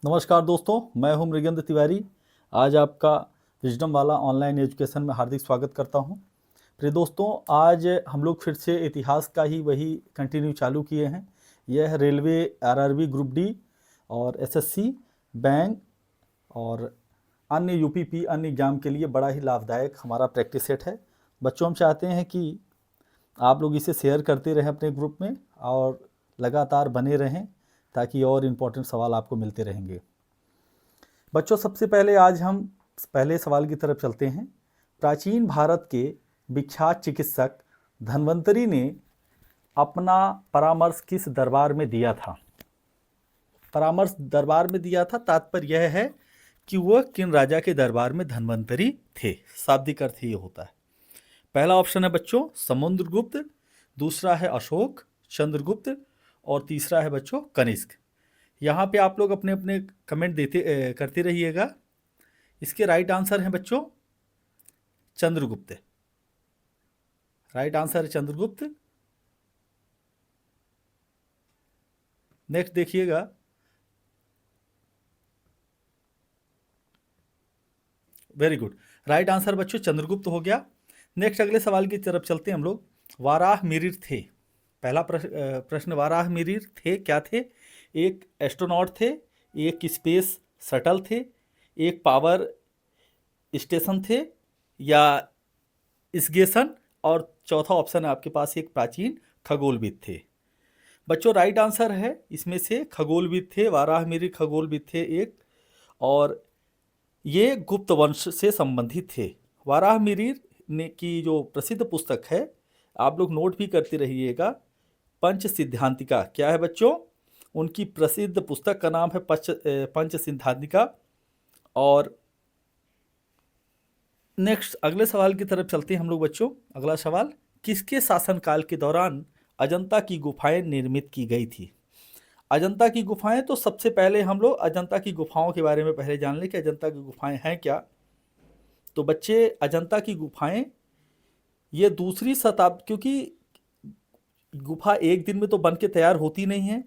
नमस्कार दोस्तों, मैं हूं मृगेंद्र तिवारी। आज आपका विजडम वाला ऑनलाइन एजुकेशन में हार्दिक स्वागत करता हूं। प्रिय दोस्तों, आज हम लोग फिर से इतिहास का ही वही कंटिन्यू चालू किए हैं। यह है रेलवे, आरआरबी ग्रुप डी और एसएससी, बैंक और अन्य यूपीपी अन्य एग्जाम के लिए बड़ा ही लाभदायक हमारा प्रैक्टिस सेट है। बच्चों, हम चाहते हैं कि आप लोग इसे शेयर करते रहें अपने ग्रुप में और लगातार बने रहें ताकि और इम्पोर्टेंट सवाल आपको मिलते रहेंगे। बच्चों, सबसे पहले आज हम पहले सवाल की तरफ चलते हैं। प्राचीन भारत के विख्यात चिकित्सक धन्वंतरी ने अपना परामर्श किस दरबार में दिया था? परामर्श दरबार में दिया था, तात्पर्य यह है कि वह किन राजा के दरबार में धन्वंतरी थे। शाब्दिक अर्थ ये होता है। पहला ऑप्शन है बच्चों समुद्रगुप्त, दूसरा है अशोक, चंद्रगुप्त और तीसरा है बच्चों कनिष्क। यहाँ पे आप लोग अपने अपने कमेंट करते रहिएगा। इसके राइट आंसर है बच्चों चंद्रगुप्त। राइट आंसर है चंद्रगुप्त। नेक्स्ट देखिएगा, वेरी गुड, राइट आंसर बच्चों चंद्रगुप्त हो गया। नेक्स्ट अगले सवाल की तरफ चलते हैं हम लोग। वाराह मिहिर थे। पहला प्रश्न वाराह मिहिर थे क्या थे? एक एस्ट्रोनॉट थे, एक स्पेस शटल थे, एक पावर स्टेशन थे या स्गेशन, और चौथा ऑप्शन है आपके पास एक प्राचीन खगोलविद थे। बच्चों राइट आंसर है इसमें से खगोलविद थे। वाराह मिहिर खगोलविद थे एक, और ये गुप्त वंश से संबंधित थे। वाराह मिहिर ने की जो प्रसिद्ध पुस्तक है, आप लोग नोट भी करते रहिएगा, पंच सिद्धांतिका। क्या है बच्चों? उनकी प्रसिद्ध पुस्तक का नाम है पंच सिद्धांतिका। और नेक्स्ट अगले सवाल की तरफ चलते हैं हम लोग बच्चों। अगला सवाल, किसके शासनकाल के दौरान अजंता की गुफाएं निर्मित की गई थी? अजंता की गुफाएं, तो सबसे पहले हम लोग अजंता की गुफाओं के बारे में पहले जान लें कि अजंता की गुफाएं हैं क्या। तो बच्चे अजंता की गुफाएं ये दूसरी शताब्दी, क्योंकि गुफा एक दिन में तो बन के तैयार होती नहीं है,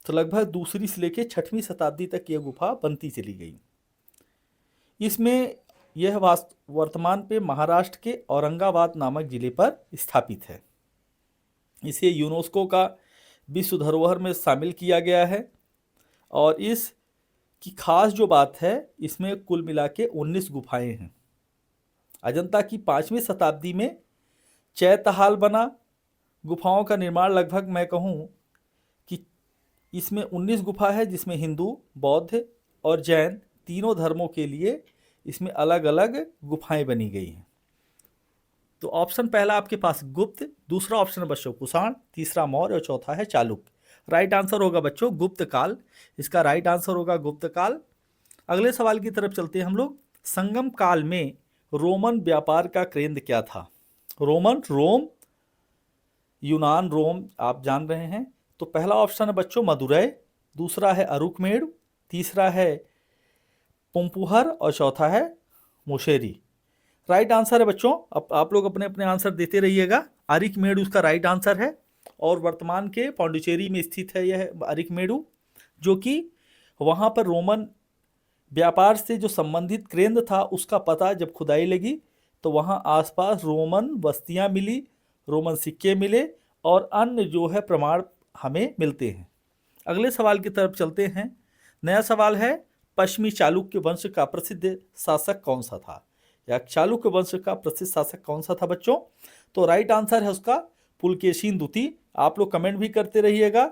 तो लगभग दूसरी से लेके 6वीं शताब्दी तक ये गुफा बनती चली गई। इसमें यह वर्तमान पे महाराष्ट्र के औरंगाबाद नामक जिले पर स्थापित है। इसे यूनेस्को का विश्व धरोहर में शामिल किया गया है। और इस की खास जो बात है, इसमें कुल मिला के 19 गुफाएं हैं। अजंता की 5वीं शताब्दी में चैतहाल बना। गुफाओं का निर्माण लगभग मैं कहूँ कि इसमें 19 गुफा है, जिसमें हिंदू, बौद्ध और जैन तीनों धर्मों के लिए इसमें अलग अलग गुफाएं बनी गई हैं। तो ऑप्शन पहला आपके पास गुप्त, दूसरा ऑप्शन है बच्चों कुषाण, तीसरा मौर्य और चौथा है चालुक्य। राइट आंसर होगा बच्चों गुप्त काल। इसका राइट आंसर होगा गुप्त काल। अगले सवाल की तरफ चलते हैं हम लोग। संगम काल में रोमन व्यापार का केंद्र क्या था? रोम, यूनान रोम आप जान रहे हैं। तो पहला ऑप्शन है बच्चों मदुरै, दूसरा है अरुकमेड़, तीसरा है पुम्पुहर और चौथा है मुशेरी। राइट आंसर है बच्चों, अब आप लोग अपने अपने आंसर देते रहिएगा। अरिकमेड़ु उसका राइट आंसर है, और वर्तमान के पौंडीचेरी में स्थित है यह अरिकमेड़ु, जो कि वहाँ पर रोमन व्यापार से जो संबंधित केंद्र था उसका पता जब खुदाई लगी तो वहाँ आसपास रोमन बस्तियाँ मिली, रोमन सिक्के मिले और अन्य जो है प्रमाण हमें मिलते हैं। अगले सवाल की तरफ चलते हैं। नया सवाल है, पश्चिमी चालुक्य वंश का प्रसिद्ध शासक कौन सा था? या चालुक्य वंश का प्रसिद्ध शासक कौन सा था बच्चों? तो राइट आंसर है उसका पुलकेशिन द्वितीय। आप लोग कमेंट भी करते रहिएगा।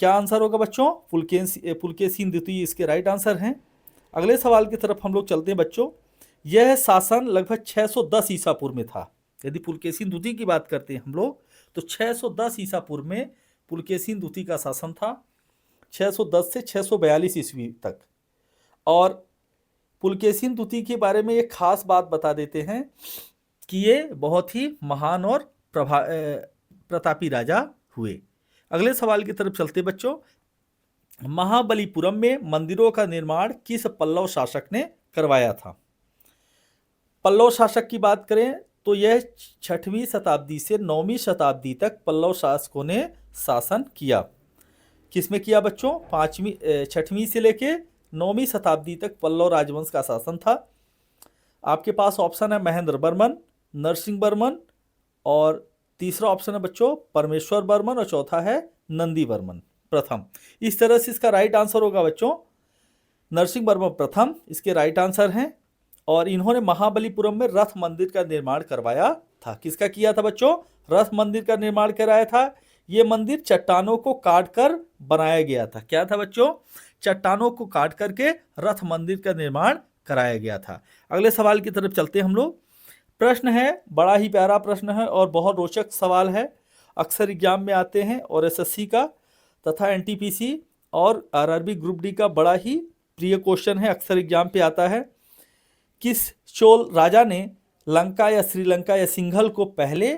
क्या आंसर होगा बच्चों? पुलकेशिन द्वितीय इसके राइट आंसर हैं। अगले सवाल की तरफ हम लोग चलते हैं बच्चों। यह शासन लगभग 610 ईसा पूर्व में था। यदि पुलकेशिन द्वितीय की बात करते हैं हम लोग, तो 610 ईसा पूर्व में पुलकेशिन द्वितीय का शासन था, 610 से 642 ईस्वी तक। और पुलकेशिन द्वितीय के बारे में एक खास बात बता देते हैं कि ये बहुत ही महान और प्रतापी राजा हुए। अगले सवाल की तरफ चलते बच्चों। महाबलीपुरम में मंदिरों का निर्माण किस पल्लव शासक ने करवाया था? पल्लव शासक की बात करें तो यह 6वीं शताब्दी से 9वीं शताब्दी तक पल्लव शासकों ने शासन किया। किसमें किया बच्चों? 6वीं से लेके 9वीं शताब्दी तक पल्लव राजवंश का शासन था। आपके पास ऑप्शन है महेंद्र वर्मन, नरसिंह वर्मन, और तीसरा ऑप्शन है बच्चों परमेश्वर वर्मन, और चौथा है नंदी वर्मन प्रथम। इस तरह से इसका राइट आंसर होगा बच्चों नरसिंह वर्मन प्रथम, इसके राइट आंसर हैं। और इन्होंने महाबलीपुरम में रथ मंदिर का निर्माण करवाया था। किसका किया था बच्चों? रथ मंदिर का निर्माण कराया था। ये मंदिर चट्टानों को काट कर बनाया गया था। क्या था बच्चों? चट्टानों को काट करके रथ मंदिर का निर्माण कराया गया था। अगले सवाल की तरफ चलते हैं हम लोग। प्रश्न है, बड़ा ही प्यारा प्रश्न है और बहुत रोचक सवाल है, अक्सर एग्जाम में आते हैं और एसएससी का तथा एनटीपीसी और आरआरबी ग्रुप डी का बड़ा ही प्रिय क्वेश्चन है, अक्सर एग्जाम पे आता है। किस चोल राजा ने लंका या श्रीलंका या सिंघल को पहले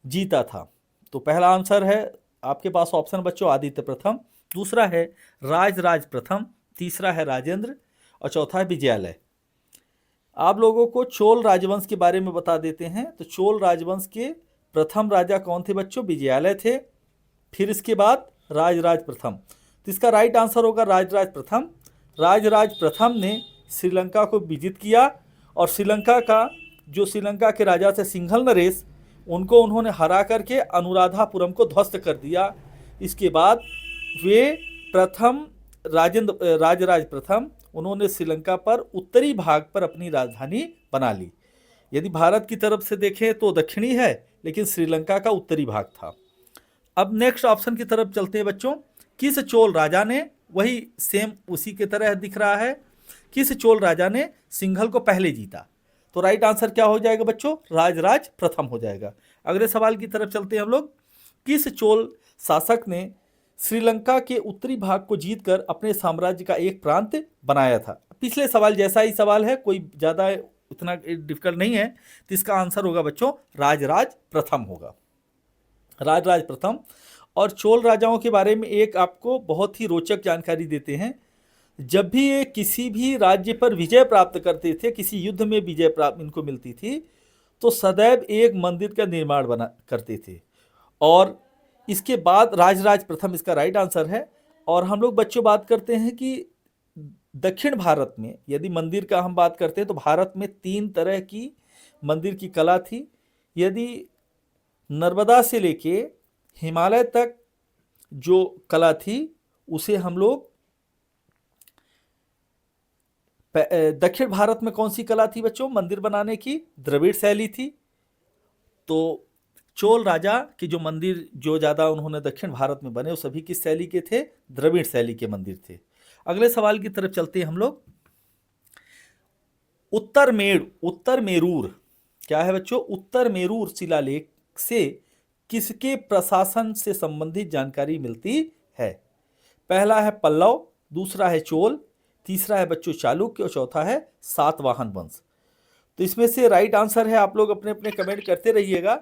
जीता था? तो पहला आंसर है आपके पास ऑप्शन बच्चों आदित्य प्रथम, दूसरा है राजराज प्रथम, तीसरा है राजेंद्र, और चौथा है विजयालय। आप लोगों को चोल राजवंश के बारे में बता देते हैं। तो चोल राजवंश के प्रथम राजा कौन थे बच्चों? विजयालय थे। फिर इसके बाद राजराज प्रथम। तो इसका राइट आंसर होगा राजराज प्रथम। राजराज प्रथम ने श्रीलंका को विजित किया और श्रीलंका के राजा थे सिंघल नरेश, उनको उन्होंने हरा करके अनुराधापुरम को ध्वस्त कर दिया। इसके बाद वे राजराज प्रथम उन्होंने श्रीलंका पर उत्तरी भाग पर अपनी राजधानी बना ली। यदि भारत की तरफ से देखें तो दक्षिणी है, लेकिन श्रीलंका का उत्तरी भाग था। अब नेक्स्ट ऑप्शन की तरफ चलते हैं बच्चों। किस चोल राजा ने, वही सेम उसी के तरह दिख रहा है, किस चोल राजा ने सिंघल को पहले जीता? तो राइट आंसर क्या हो जाएगा बच्चों? राजराज प्रथम हो जाएगा। अगले सवाल की तरफ चलते हैं हम लोग। किस चोल शासक ने श्रीलंका के उत्तरी भाग को जीतकर अपने साम्राज्य का एक प्रांत बनाया था? पिछले सवाल जैसा ही सवाल है, कोई ज़्यादा उतना डिफिकल्ट नहीं है। तो इसका आंसर होगा बच्चों राजराज प्रथम होगा, राजराज प्रथम। और चोल राजाओं के बारे में एक आपको बहुत ही रोचक जानकारी देते हैं। जब भी ये किसी भी राज्य पर विजय प्राप्त करते थे, किसी युद्ध में विजय प्राप्त इनको मिलती थी, तो सदैव एक मंदिर का निर्माण बना करते थे। और इसके बाद राजराज प्रथम इसका राइट आंसर है। और हम लोग बच्चों बात करते हैं कि दक्षिण भारत में यदि मंदिर का हम बात करते हैं तो भारत में 3 तरह की मंदिर की कला थी। यदि नर्मदा से लेके हिमालय तक जो कला थी उसे हम लोग दक्षिण भारत में कौन सी कला थी बच्चों मंदिर बनाने की? द्रविड़ शैली थी। तो चोल राजा के जो मंदिर जो ज़्यादा उन्होंने दक्षिण भारत में बने वो सभी किस शैली के थे? द्रविड़ शैली के मंदिर थे। अगले सवाल की तरफ चलते हैं हम लोग। उत्तर मेरूर क्या है बच्चों? उत्तर मेरूर शिलालेख से किसके प्रशासन से संबंधित जानकारी मिलती है? पहला है पल्लव, दूसरा है चोल, तीसरा है बच्चों चालुक्य, और चौथा है सातवाहन वंश। तो इसमें से राइट आंसर है, आप लोग अपने अपने कमेंट करते रहिएगा।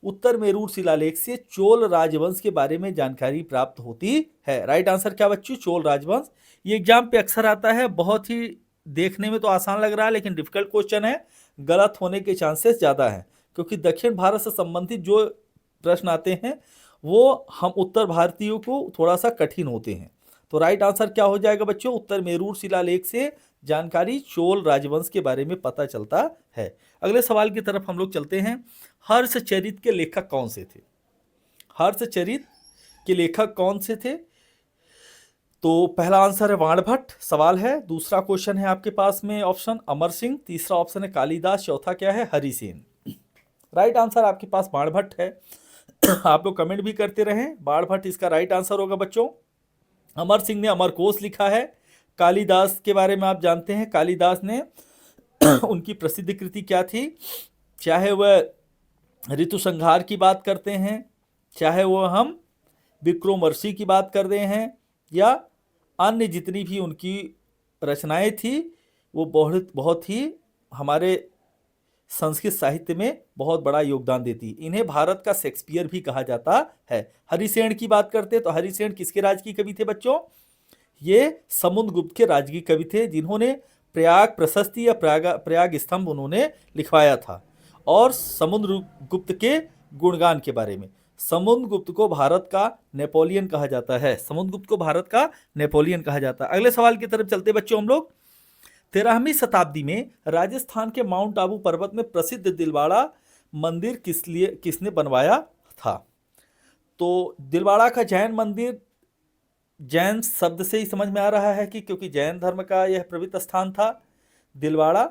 उत्तर मेरूर शिलालेख से चोल राजवंश के बारे में जानकारी प्राप्त होती है। राइट आंसर क्या बच्चों? चोल राजवंश। ये एग्जाम पे अक्सर आता है, बहुत ही देखने में तो आसान लग रहा है लेकिन डिफिकल्ट क्वेश्चन है, गलत होने के चांसेस ज़्यादा हैं, क्योंकि दक्षिण भारत से संबंधित जो प्रश्न आते हैं वो हम उत्तर भारतीयों को थोड़ा सा कठिन होते हैं। तो राइट आंसर क्या हो जाएगा बच्चों? उत्तर मेरूर शिलालेख से जानकारी चोल राजवंश के बारे में पता चलता है। अगले सवाल की तरफ हम लोग चलते हैं। हर्षचरित के लेखक कौन से थे? हर्षचरित के लेखक कौन से थे? तो पहला आंसर है बाणभट्ट सवाल है। दूसरा क्वेश्चन है आपके पास में ऑप्शन अमर सिंह, तीसरा ऑप्शन है कालिदास, चौथा क्या है? हरिसेन। राइट आंसर आपके पास बाणभट्ट है। आप लोग कमेंट भी करते रहें, बाणभट्ट इसका राइट आंसर होगा बच्चों। अमर सिंह ने अमरकोश लिखा है। कालिदास के बारे में आप जानते हैं, कालिदास ने उनकी प्रसिद्ध कृति क्या थी? चाहे वह ऋतु संहार की बात करते हैं, चाहे वह हम विक्रमोर्वशी की बात कर रहे हैं, या अन्य जितनी भी उनकी रचनाएं थी, वो बहुत ही हमारे संस्कृत साहित्य में बहुत बड़ा योगदान देती। इन्हें भारत का शेक्सपियर भी कहा जाता है। हरिसेन की बात करते हैं तो हरिसेन किसके राज की कवि थे बच्चों? ये समुद्रगुप्त के राज की कवि थे, जिन्होंने प्रयाग प्रशस्ति या प्रयाग स्तंभ उन्होंने लिखवाया था। और समुद्रगुप्त के गुणगान के बारे में, समुद्रगुप्त को भारत का नेपोलियन कहा जाता है। समुद्रगुप्त को भारत का नेपोलियन कहा जाता है। अगले सवाल की तरफ चलते बच्चों हम लोग। 13वीं शताब्दी में राजस्थान के माउंट आबू पर्वत में प्रसिद्ध दिलवाड़ा मंदिर किसने बनवाया था? तो दिलवाड़ा का जैन मंदिर, जैन शब्द से ही समझ में आ रहा है कि क्योंकि जैन धर्म का यह पवित्र स्थान था दिलवाड़ा।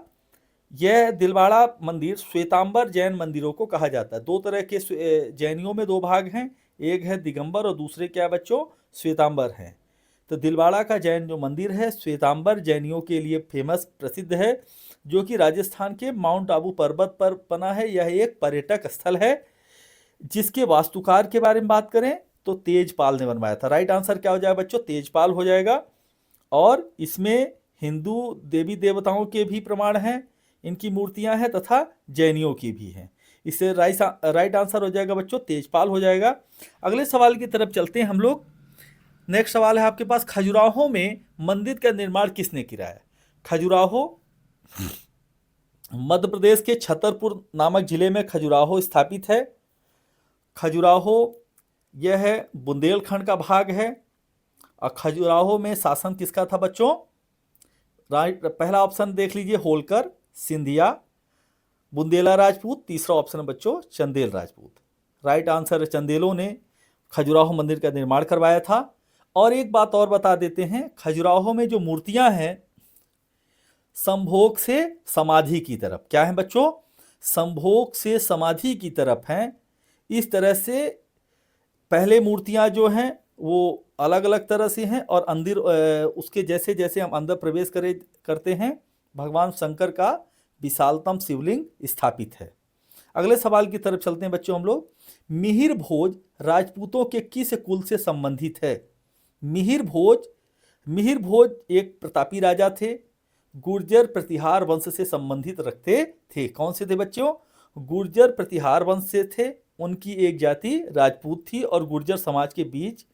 यह दिलवाड़ा मंदिर श्वेतांबर जैन मंदिरों को कहा जाता है। दो तरह के जैनियों में दो भाग हैं, एक है दिगंबर और दूसरे क्या बच्चों? श्वेतांबर हैं। तो दिलवाड़ा का जैन जो मंदिर है श्वेतांबर जैनियों के लिए फेमस प्रसिद्ध है, जो कि राजस्थान के माउंट आबू पर्वत पर बना है। यह एक पर्यटक स्थल है, जिसके वास्तुकार के बारे में बात करें तो तेजपाल ने बनवाया था। राइट आंसर क्या हो जाएगा बच्चों? तेजपाल हो जाएगा। और इसमें हिंदू देवी देवताओं के भी प्रमाण हैं, इनकी मूर्तियां हैं, तथा जैनियों की भी हैं। इससे राइट आंसर हो जाएगा बच्चों तेजपाल हो जाएगा। अगले सवाल की तरफ चलते हैं हम लोग। नेक्स्ट सवाल है आपके पास, खजुराहो में मंदिर का निर्माण किसने किया है? खजुराहो मध्य प्रदेश के छतरपुर नामक जिले में खजुराहो स्थापित है। खजुराहो यह है बुंदेलखंड का भाग है। और खजुराहो में शासन किसका था बच्चों? राइट, पहला ऑप्शन देख लीजिए होलकर, सिंधिया, बुंदेला राजपूत। तीसरा ऑप्शन है बच्चों चंदेल राजपूत। राइट आंसर है चंदेलों ने खजुराहो मंदिर का निर्माण करवाया था। और एक बात और बता देते हैं, खजुराहो में जो मूर्तियां हैं संभोग से समाधि की तरफ, क्या है बच्चों? संभोग से समाधि की तरफ हैं। इस तरह से पहले मूर्तियां जो हैं वो अलग अलग तरह से हैं, और अंदर उसके जैसे जैसे हम अंदर प्रवेश करते हैं भगवान शंकर का विशालतम शिवलिंग स्थापित है। अगले सवाल की तरफ चलते हैं बच्चों हम लोग। मिहिर भोज राजपूतों के किस कुल से संबंधित है? मिहिर भोज एक प्रतापी राजा थे, गुर्जर प्रतिहार वंश से संबंधित रखते थे। कौन से थे बच्चों? गुर्जर प्रतिहार वंश से थे। उनकी एक जाति राजपूत थी, और गुर्जर समाज के बीच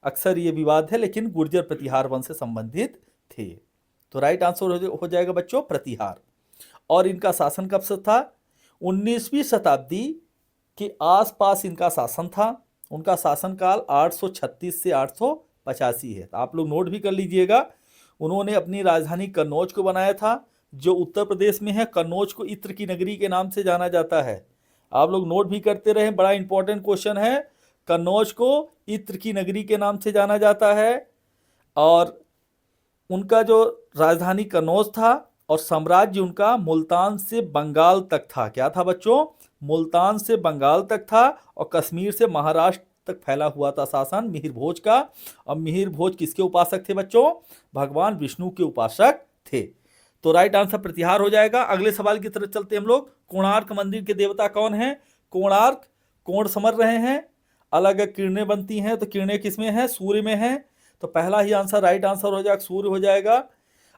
अक्सर ये विवाद है, लेकिन गुर्जर प्रतिहार वंश से संबंधित थे। तो राइट आंसर हो जाएगा बच्चों प्रतिहार। और इनका शासन कब से था? 19वीं शताब्दी के आसपास इनका शासन था। उनका शासनकाल 836 से 885 है। तो आप लोग नोट भी कर लीजिएगा। उन्होंने अपनी राजधानी कन्नौज को बनाया था, जो उत्तर प्रदेश में है। कन्नौज को इत्र की नगरी के नाम से जाना जाता है। आप लोग नोट भी करते रहें, बड़ा इंपॉर्टेंट क्वेश्चन है। कन्नौज को इत्र की नगरी के नाम से जाना जाता है। और उनका जो राजधानी कन्नौज था, और साम्राज्य उनका मुल्तान से बंगाल तक था। क्या था बच्चों? मुल्तान से बंगाल तक था, और कश्मीर से महाराष्ट्र तक फैला हुआ था शासन मिहिर भोज का। और मिहिर भोज किसके उपासक थे बच्चों? भगवान विष्णु के उपासक थे। तो राइट आंसर प्रतिहार हो जाएगा। अगले सवाल की तरफ चलते हम लोग। कोणार्क मंदिर के देवता कौन हैं? कोणार्क, कोण समझ रहे हैं, अलग अलग किरणें बनती हैं, तो किरणें किसमें हैं? सूर्य में हैं। तो पहला ही आंसर राइट आंसर हो जाएगा, सूर्य हो जाएगा।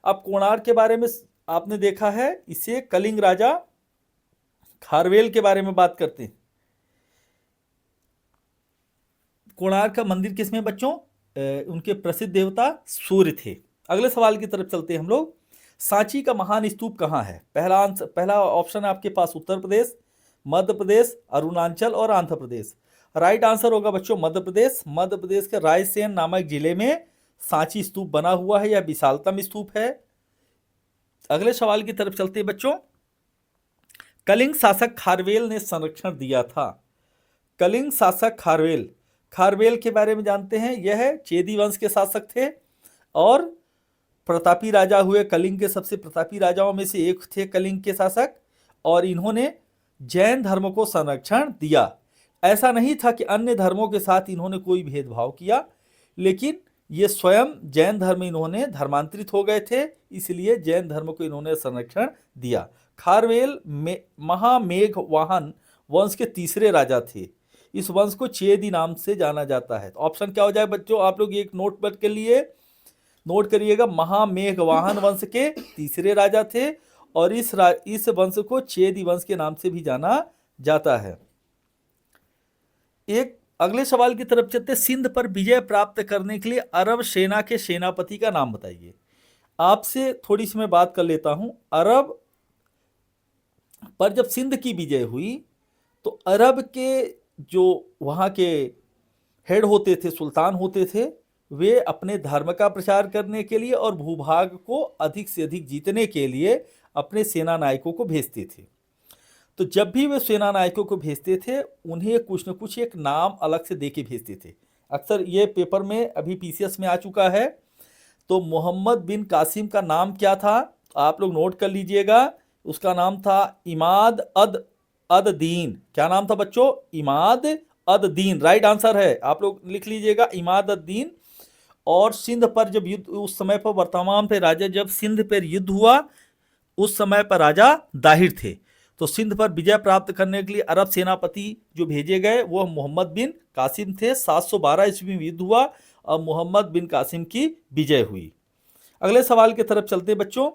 अब कोणार्क के बारे में आपने देखा है, इसे कलिंग राजा खारवेल के बारे में बात करते हैं। कोणार्क का मंदिर किसमें बच्चों? उनके प्रसिद्ध देवता सूर्य थे। अगले सवाल की तरफ चलते हैं हम लोग। सांची का महान स्तूप कहाँ है? पहला ऑप्शन है आपके पास उत्तर प्रदेश, मध्य प्रदेश, अरुणाचल और आंध्र प्रदेश। राइट आंसर होगा बच्चों मध्य प्रदेश। मध्य प्रदेश के रायसेन नामक जिले में सांची स्तूप बना हुआ है। यह विशालतम स्तूप है। अगले सवाल की तरफ चलते हैं बच्चों। कलिंग शासक खारवेल ने संरक्षण दिया था। कलिंग शासक खारवेल के बारे में जानते हैं। यह चेदी वंश के शासक थे, और प्रतापी राजा हुए। कलिंग के सबसे प्रतापी राजाओं में से एक थे कलिंग के शासक। और इन्होंने जैन धर्म को संरक्षण दिया। ऐसा नहीं था कि अन्य धर्मों के साथ इन्होंने कोई भेदभाव किया, लेकिन ये स्वयं जैन धर्म इन्होंने धर्मांतरित हो गए थे, इसलिए जैन धर्म को इन्होंने संरक्षण दिया। खारवेल महामेघ वाहन वंश के तीसरे राजा थे। इस वंश को चेदी नाम से जाना जाता है। तो ऑप्शन क्या हो जाए बच्चों? आप लोग एक नोट के लिए नोट करिएगा। महामेघ वाहन वंश के तीसरे राजा थे, और इस वंश को चेदी वंश के नाम से भी जाना जाता है। एक अगले सवाल की तरफ चलते। सिंध पर विजय प्राप्त करने के लिए अरब सेना के सेनापति का नाम बताइए। आपसे थोड़ी सी मैं बात कर लेता हूं। अरब पर जब सिंध की विजय हुई, तो अरब के जो वहाँ के हेड होते थे, सुल्तान होते थे, वे अपने धर्म का प्रचार करने के लिए और भूभाग को अधिक से अधिक जीतने के लिए अपने सेना नायकों को भेजते थे। तो जब भी वे सेना नायकों को भेजते थे, उन्हें कुछ न कुछ एक नाम अलग से दे के भेजते थे। अक्सर ये पेपर में अभी पीसीएस में आ चुका है। तो मोहम्मद बिन कासिम का नाम क्या था? आप लोग नोट कर लीजिएगा। उसका नाम था इमाद अद अद दीन। क्या नाम था बच्चों? इमाद अद दीन। राइट आंसर है, आप लोग लिख लीजिएगा, इमाद अद दीन। और सिंध पर जब युद्ध, उस समय पर वर्तमान पे राजा, जब सिंध पर युद्ध हुआ, उस समय पर राजा दाहिर थे। तो सिंध पर विजय प्राप्त करने के लिए अरब सेनापति जो भेजे गए वो मोहम्मद बिन कासिम थे। 712 ईस्वी में युद्ध हुआ और मोहम्मद बिन कासिम की विजय हुई। अगले सवाल की तरफ चलते बच्चों।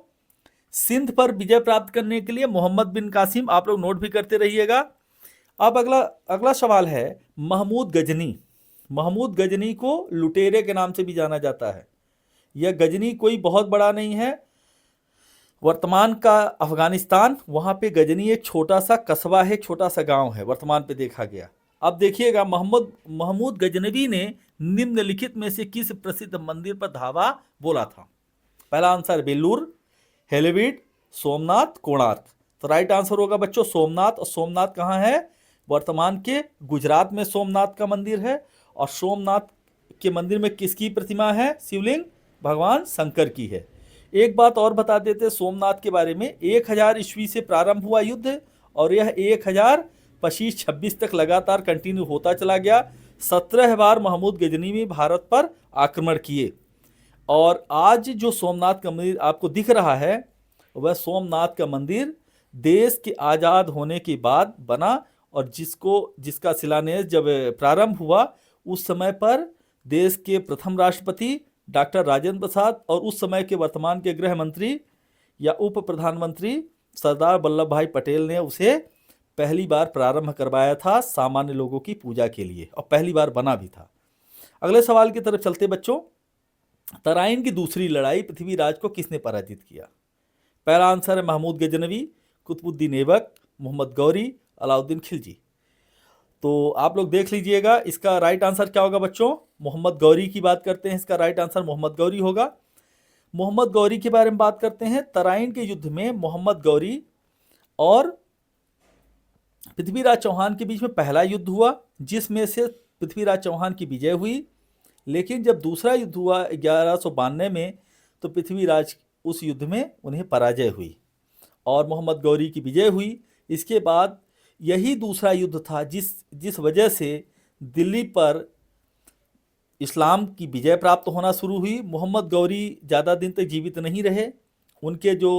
सिंध पर विजय प्राप्त करने के लिए मोहम्मद बिन कासिम, आप लोग नोट भी करते रहिएगा। अब अगला सवाल है महमूद गजनी। महमूद गजनी को लुटेरे के नाम से भी जाना जाता है। यह गजनी कोई बहुत बड़ा नहीं है, वर्तमान का अफगानिस्तान, वहां पे गजनी एक छोटा सा कस्बा है, छोटा सा गांव है, वर्तमान पे देखा गया। अब देखिएगा, महमूद गजनवी ने निम्नलिखित में से किस प्रसिद्ध मंदिर पर धावा बोला था? पहला आंसर बेलूर, हेलेविड, सोमनाथ, कोणार्क। तो राइट आंसर होगा बच्चों सोमनाथ। और सोमनाथ कहाँ है? वर्तमान के गुजरात में सोमनाथ का मंदिर है। और सोमनाथ के मंदिर में किसकी प्रतिमा है? शिवलिंग भगवान शंकर की है। एक बात और बता देते सोमनाथ के बारे में, 1000 ईस्वी से प्रारंभ हुआ युद्ध और यह 1025-26 तक लगातार कंटिन्यू होता चला गया। 17 बार महमूद गजनवी भारत पर आक्रमण किए। और आज जो सोमनाथ का मंदिर आपको दिख रहा है, वह सोमनाथ का मंदिर देश के आज़ाद होने के बाद बना। और जिसका शिलान्यास जब प्रारंभ हुआ, उस समय पर देश के प्रथम राष्ट्रपति डॉक्टर राजेंद्र प्रसाद और उस समय के वर्तमान के गृह मंत्री या उप प्रधानमंत्री सरदार वल्लभ भाई पटेल ने उसे पहली बार प्रारंभ करवाया था सामान्य लोगों की पूजा के लिए, और पहली बार बना भी था। अगले सवाल की तरफ चलते बच्चों। तराइन की दूसरी लड़ाई पृथ्वीराज को किसने पराजित किया? पहला आंसर है महमूद गजनवी, कुतुबुद्दीन ऐबक, मोहम्मद गौरी, अलाउद्दीन खिलजी। तो आप लोग देख लीजिएगा, इसका राइट आंसर क्या होगा बच्चों? मोहम्मद गौरी की बात करते हैं, इसका राइट आंसर मोहम्मद गौरी होगा। मोहम्मद गौरी के बारे में बात करते हैं। तराइन के युद्ध में मोहम्मद गौरी और पृथ्वीराज चौहान के बीच में पहला युद्ध हुआ, जिसमें से पृथ्वीराज चौहान की विजय हुई। लेकिन जब दूसरा युद्ध हुआ 1192 में, तो पृथ्वीराज उस युद्ध में उन्हें पराजय हुई और मोहम्मद गौरी की विजय हुई। इसके बाद यही दूसरा युद्ध था जिस वजह से दिल्ली पर इस्लाम की विजय प्राप्त होना शुरू हुई। मोहम्मद गौरी ज़्यादा दिन तक जीवित नहीं रहे। उनके जो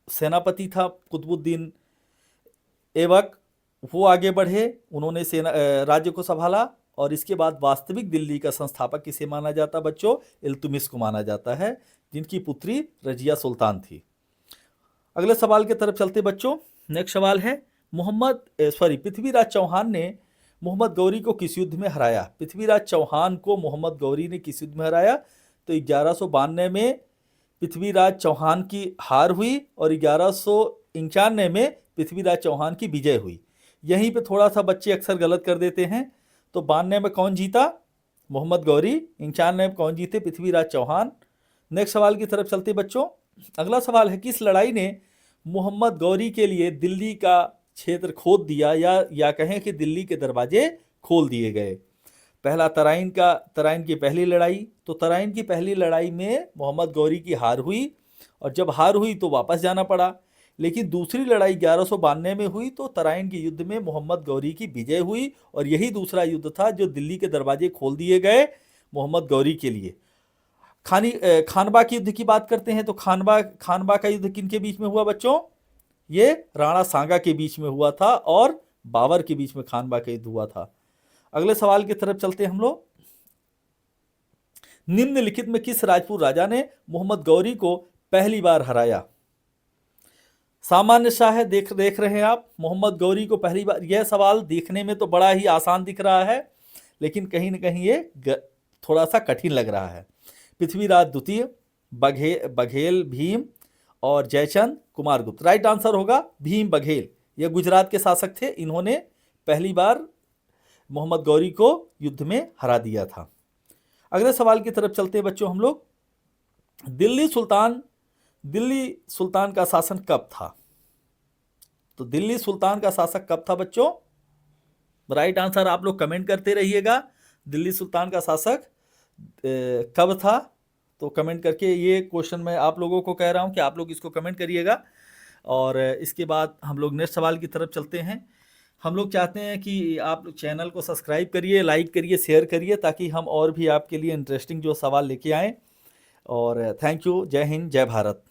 सेनापति था कुतुबुद्दीन ऐबक, वो आगे बढ़े, उन्होंने राज्य को संभाला। और इसके बाद वास्तविक दिल्ली का संस्थापक किसे माना जाता बच्चों? इल्तुतमिश को माना जाता है, जिनकी पुत्री रजिया सुल्तान थी। अगले सवाल की तरफ चलते बच्चों। नेक्स्ट सवाल है पृथ्वीराज चौहान ने मोहम्मद गौरी को किस युद्ध में हराया? पृथ्वीराज चौहान को मोहम्मद गौरी ने किस युद्ध में हराया? तो 1192 में पृथ्वीराज चौहान की हार हुई और 1191 में पृथ्वीराज चौहान की विजय हुई। यहीं पे थोड़ा सा बच्चे अक्सर गलत कर देते हैं। तो 92 में कौन जीता? मोहम्मद गौरी। 91 में कौन जीते? पृथ्वीराज चौहान। नेक्स्ट सवाल की तरफ चलते बच्चों। अगला सवाल है किस लड़ाई ने मोहम्मद गौरी के लिए दिल्ली का क्षेत्र खोद दिया या कहें कि दिल्ली के दरवाजे खोल दिए गए? पहला तराइन की पहली लड़ाई। तो तराइन की पहली लड़ाई में मोहम्मद गौरी की हार हुई और जब हार हुई तो वापस जाना पड़ा। लेकिन दूसरी लड़ाई 1192 में हुई तो तराइन के युद्ध में मोहम्मद गौरी की विजय हुई और यही दूसरा युद्ध था जो दिल्ली के दरवाजे खोल दिए गए मोहम्मद गौरी के लिए। खानबा के युद्ध की बात करते हैं तो खानबा का युद्ध किन के बीच में हुआ बच्चों? ये राणा सांगा के बीच में हुआ था और बाबर के बीच में खानबा का युद्ध हुआ था। अगले सवाल की तरफ चलते हैं हम लोग। निम्नलिखित में किस राजपूत राजा ने मोहम्मद गौरी को पहली बार हराया? सामान्य सा है, देख रहे हैं आप, मोहम्मद गौरी को पहली बार। यह सवाल देखने में तो बड़ा ही आसान दिख रहा है, लेकिन कहीं ना कहीं ये थोड़ा सा कठिन लग रहा है। पृथ्वीराज द्वितीय, बघेल भीम और जयचंद कुमारगुप्त। राइट आंसर होगा भीम बघेल। ये गुजरात के शासक थे, इन्होंने पहली बार मोहम्मद गौरी को युद्ध में हरा दिया था। अगले सवाल की तरफ चलते हैं बच्चों हम लोग। दिल्ली सुल्तान का शासन कब था? तो दिल्ली सुल्तान का शासक कब था बच्चों? राइट आंसर आप लोग कमेंट करते रहिएगा। दिल्ली सुल्तान का शासक कब था? तो कमेंट करके, ये क्वेश्चन मैं आप लोगों को कह रहा हूं कि आप लोग इसको कमेंट करिएगा। और इसके बाद हम लोग नेक्स्ट सवाल की तरफ चलते हैं। हम लोग चाहते हैं कि आप लोग चैनल को सब्सक्राइब करिए, लाइक करिए, शेयर करिए, ताकि हम और भी आपके लिए इंटरेस्टिंग जो सवाल लेके आएँ। और थैंक यू। जय हिंद, जय भारत।